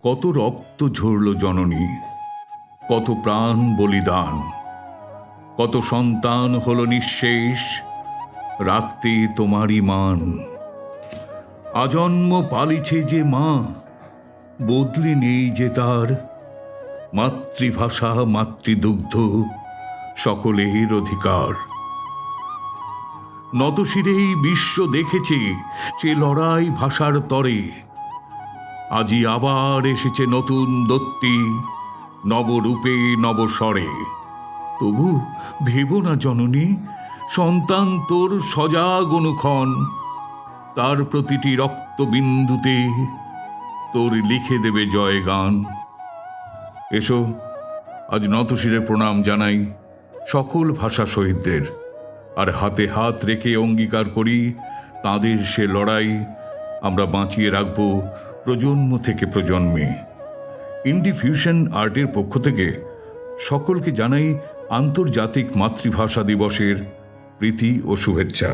কত রক্ত ঝরল জননী, কত প্রাণ বলিদান, কত সন্তান হলো নিঃশেষ রাখতে তোমারই মান। আজন্ম পালিছে যে মা, বদলে নেই যে তার মাতৃভাষা মাতৃদুগ্ধ সকলের অধিকার। নতশিরেই বিশ্ব দেখেছে সে লড়াই ভাষার তরে, আজি আবার এসেছে নতুন দত্তি নবরূপে নবস্বরে। তবু ভেবো না জননী, সন্তান তোর সজাগ অনুক্ষণ, তার প্রতিটি রক্তবিন্দুতে তোর লিখে দেবে জয়গান। এসো আজ নতশিরে প্রণাম জানাই সকল ভাষা শহীদদের, আর হাতে হাত রেখে অঙ্গীকার করি তাঁদের সে লড়াই আমরা বাঁচিয়ে রাখব প্রজন্ম থেকে প্রজন্মে। ইন্ডি ফিউশন আর্টের পক্ষ থেকে সকলকে জানাই আন্তর্জাতিক মাতৃভাষা দিবসের প্রীতি ও শুভেচ্ছা।